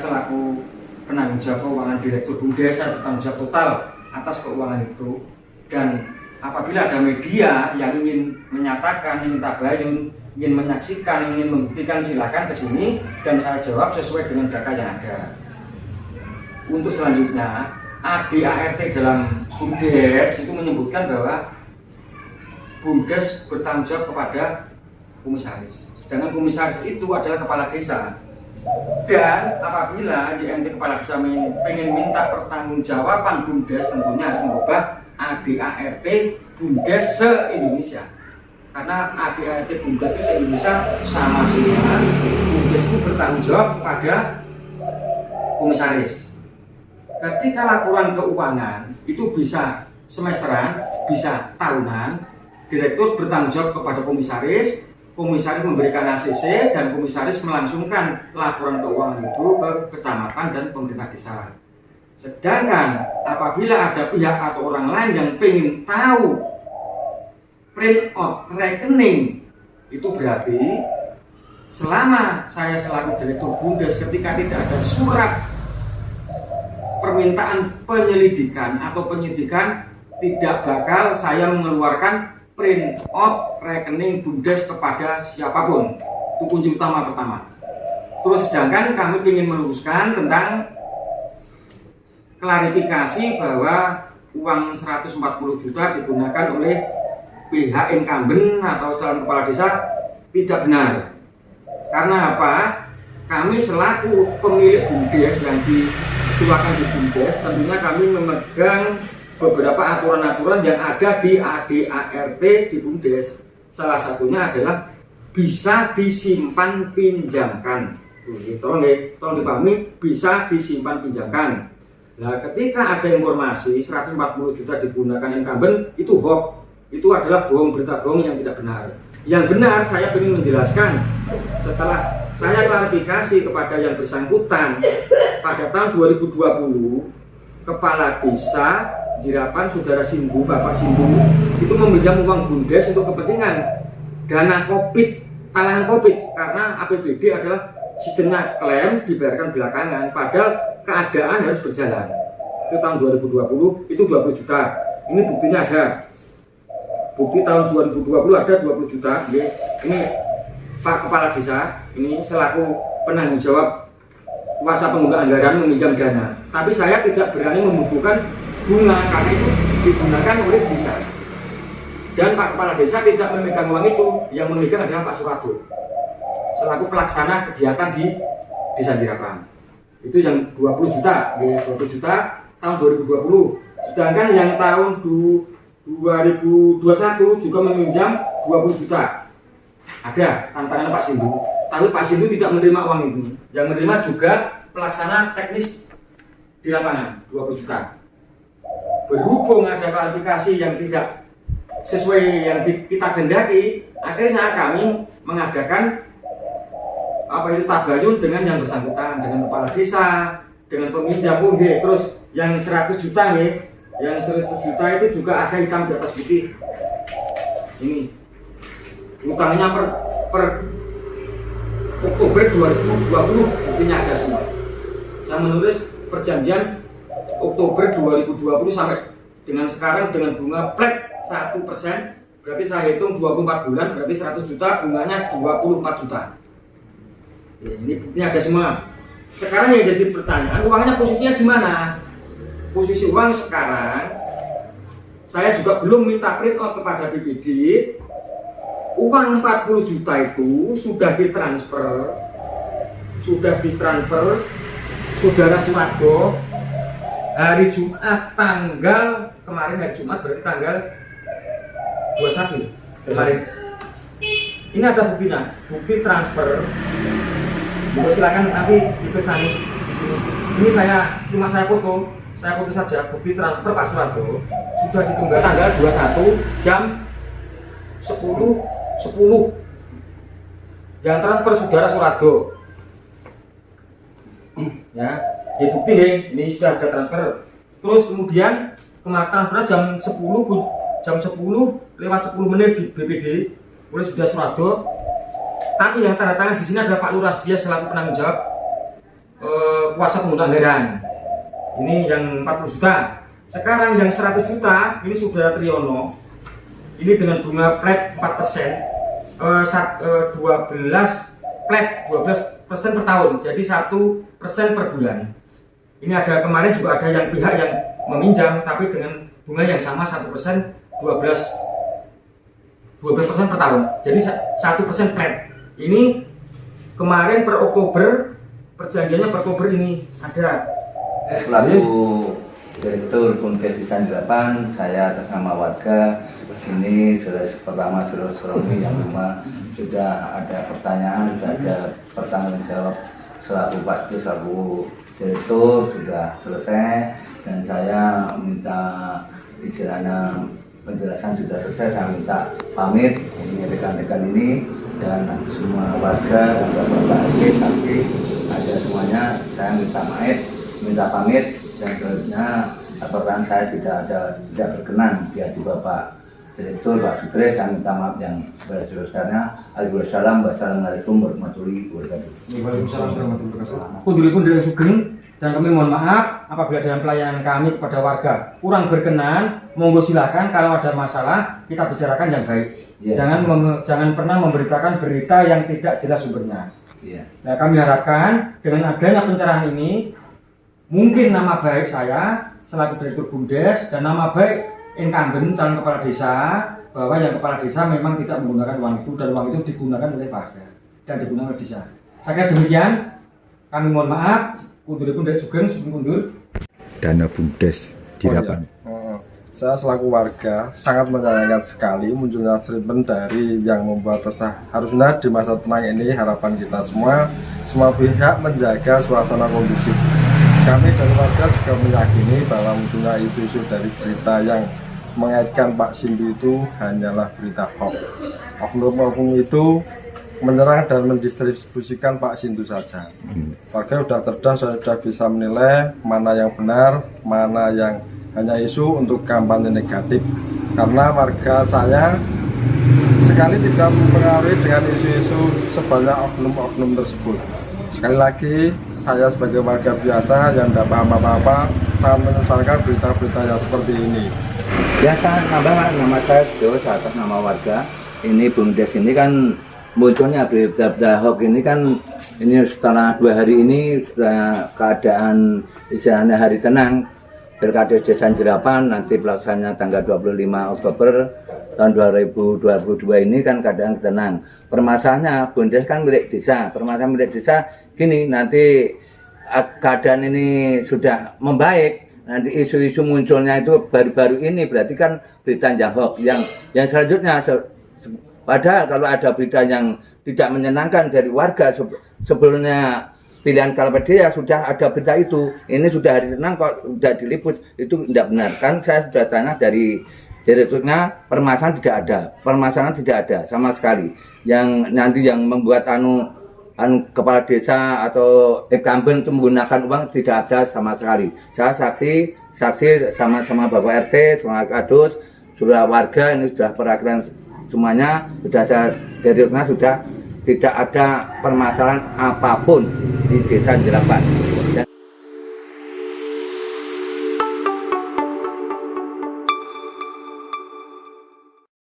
selaku penanggung jawab keuangan Direktur BUMDes, saya bertanggung jawab total atas keuangan itu. Dan apabila ada media yang ingin menyatakan, ingin tabayun, ingin menyaksikan, ingin membuktikan, silakan ke sini dan saya jawab sesuai dengan data yang ada. Untuk selanjutnya, ADART dalam BUMDes itu menyebutkan bahwa BUMDes bertanggung jawab kepada komisaris. Sedangkan komisaris itu adalah kepala desa. Dan apabila YMT kepala desa ingin minta pertanggungjawaban BUMDes, tentunya harus mengubah ADART BUMDes se-Indonesia. Karena ADART BUMDes itu se-Indonesia sama semua. BUMDes itu bertanggung jawab pada komisaris. Ketika laporan keuangan itu bisa semesteran, bisa tahunan, direktur bertanggung jawab kepada komisaris, komisaris memberikan ACC, dan komisaris melangsungkan laporan keuangan itu ke kecamatan dan pemerintah desa. Sedangkan apabila ada pihak atau orang lain yang ingin tahu print out rekening, itu berarti selama saya selaku direktur BUMDes ketika tidak ada surat permintaan penyelidikan atau penyidikan, tidak bakal saya mengeluarkan print out rekening BUMDes kepada siapapun. Itu kunci utama pertama. Terus sedangkan kami ingin meluruskan tentang klarifikasi bahwa uang 140 juta digunakan oleh pihak incumbent atau calon kepala desa tidak benar. Karena apa? Kami selaku pemilik BUMDes yang dituakan di BUMDes, tentunya kami memegang beberapa aturan-aturan yang ada di ADART di BUMDes. Salah satunya adalah bisa disimpan pinjamkan. Tolong dipahami, bisa disimpan pinjamkan. Nah, ketika ada informasi 140 juta digunakan incumbent, itu hoax. Itu adalah bohong, berita bohong yang tidak benar. Yang benar, saya ingin menjelaskan setelah saya klarifikasi kepada yang bersangkutan pada tahun 2020, kepala desa Jirapan Saudara Sindu, Bapak Sindu, itu meminjam uang BUMDes untuk kepentingan dana COVID, talangan COVID, karena APBD adalah sistemnya klaim dibayarkan belakangan, padahal keadaan harus berjalan. Itu tahun 2020, itu 20 juta. Ini buktinya ada. Bukti tahun 2020 ada 20 juta. Ini Pak Kepala Desa, ini selaku penanggung jawab kuasa pengguna anggaran meminjam dana. Tapi saya tidak berani membukukan bunga karena itu digunakan oleh desa. Dan Pak Kepala Desa tidak memegang uang itu, yang memegang adalah Pak Surado selaku pelaksana kegiatan di Desa Jirapan. Itu yang 20 juta, 20 juta tahun 2020. Sedangkan yang tahun 2021 juga meminjam 20 juta. Ada tantangan Pak Sindu, tapi Pak Sindu tidak menerima uang ini. Yang menerima juga pelaksana teknis di lapangan 20 juta. Berhubung ada klarifikasi yang tidak sesuai yang kita kehendaki, akhirnya kami mengadakan tabayun dengan yang bersangkutan, dengan kepala desa, dengan peminjam UNG. Terus yang 100 juta yang 100 juta itu juga ada hitam di atas putih. Ini utangnya per Oktober 2020, buktinya ada semua. Saya menulis perjanjian Oktober 2020 sampai dengan sekarang dengan bunga flat 1%, berarti saya hitung 24 bulan, berarti 100 juta, bunganya 24 juta. Ya, ini buktinya ada semua. Sekarang yang jadi pertanyaan, uangnya posisinya di mana? Posisi uang sekarang, saya juga belum minta print out kepada BPD. Uang 40 juta itu sudah ditransfer Saudara Surado hari Jumat tanggal kemarin, hari Jumat berarti tanggal 21 kemarin. Ini ada buktinya, bukti transfer. Silakan nanti dipesani di sini. Ini saya foto saja bukti transfer Pak Surado sudah ditunggal tanggal 21 jam 10.10 yang transfer Saudara Surado. Ya, bukti ini sudah ada transfer. Terus kemudian kemarin transfer jam 10 lewat 10 menit di BPD oleh Saudara Surado. Tapi yang tanda tangan di sini adalah Pak Lurah, dia selaku penanggung jawab kuasa penggunaan anggaran. Ini yang 40 juta. Sekarang yang 100 juta ini Saudara Triyono. Ini dengan bunga flat 4%, 12 flat 12% per tahun. Jadi 1% per bulan. Ini ada kemarin juga ada yang pihak yang meminjam tapi dengan bunga yang sama 1%, 12% per tahun. Jadi 1% flat. Ini kemarin per Oktober, perjanjiannya per Oktober ini ada. Selaku Direktur Bumdes Desa Jerapan, saya atas nama warga kesini pertama Romi yang kedua sudah ada pertanyaan, sudah ada pertanggung jawab selaku Pak selaku Direktur sudah selesai dan saya minta istilahnya penjelasan sudah selesai, saya minta pamit ini rekan-rekan ini dan semua warga dan bapak tapi ada semuanya saya minta pamit dan selanjutnya pertanyaan saya tidak berkenan di hati Bapak Direktur Pak Sutris. Saya minta maaf yang sebesar-besarnya. Wassalamualaikum warahmatullahi wabarakatuh. Waalaikumsalam warahmatullahi wabarakatuh. Kuduripun dari Sugeng dan kami mohon maaf apabila dalam pelayanan kami kepada warga kurang berkenan. Monggo silakan kalau ada masalah kita bicarakan yang baik. Yeah. Jangan pernah memberitakan berita yang tidak jelas sumbernya. Yeah. Nah, kami harapkan dengan adanya pencerahan ini mungkin nama baik saya selaku Direktur Bumdes dan nama baik incumbent calon kepala desa bahwa yang kepala desa memang tidak menggunakan uang itu dan uang itu digunakan oleh warga dan digunakan oleh desa. Saya kira demikian. Kami mohon maaf. Kuduripun dari Sugeng mundur. Dana Bumdes Jerapan. Saya selaku warga sangat menyayangkan sekali munculnya statement dari yang membuat resah. Harusnya di masa tenang ini harapan kita semua pihak menjaga suasana kondusif. Kami dari warga juga meyakini bahwa munculnya isu-isu dari berita yang mengaitkan Pak Sindu itu hanyalah berita hoax. Oknum-oknum itu menyerang dan mendistribusikan Pak Sindu saja. Warga sudah cerdas, sudah bisa menilai mana yang benar, mana yang hanya isu untuk kampanye negatif. Karena warga saya sekali tidak mempengaruhi dengan isu-isu sebanyak oknum-oknum tersebut. Sekali lagi, saya sebagai warga biasa yang tidak paham apa-apa sangat menyesalkan berita-berita yang seperti ini. Ya, saya nama saya Jo, atas nama warga. Ini Bumdes ini kan munculnya berita-berita hoax ini kan ini setelah 2 hari ini sudah keadaan istilahnya hari tenang. Pilkada Desa Jerapan nanti pelaksananya tanggal 25 Oktober tahun 2022 ini kan keadaan tenang. Permasalahannya Bumdes kan milik desa. Permasalahan milik desa gini, nanti keadaan ini sudah membaik, nanti isu-isu munculnya itu baru-baru ini berarti kan berita yang hoax. Yang selanjutnya padahal kalau ada berita yang tidak menyenangkan dari warga sebelumnya pilihan kepala desa sudah ada berita itu, ini sudah hari tenang kok sudah diliput, itu tidak benar. Kan saya sudah tanya dari direkturnya, permasalahan tidak ada sama sekali. Yang nanti yang membuat kepala desa atau incumbent itu menggunakan uang tidak ada sama sekali. Saya saksi sama Bapak RT, sama Kadus, sudah warga ini sudah perwakilan semuanya, sudah saya direkturnya sudah tidak ada permasalahan apapun di Desa Jerapan.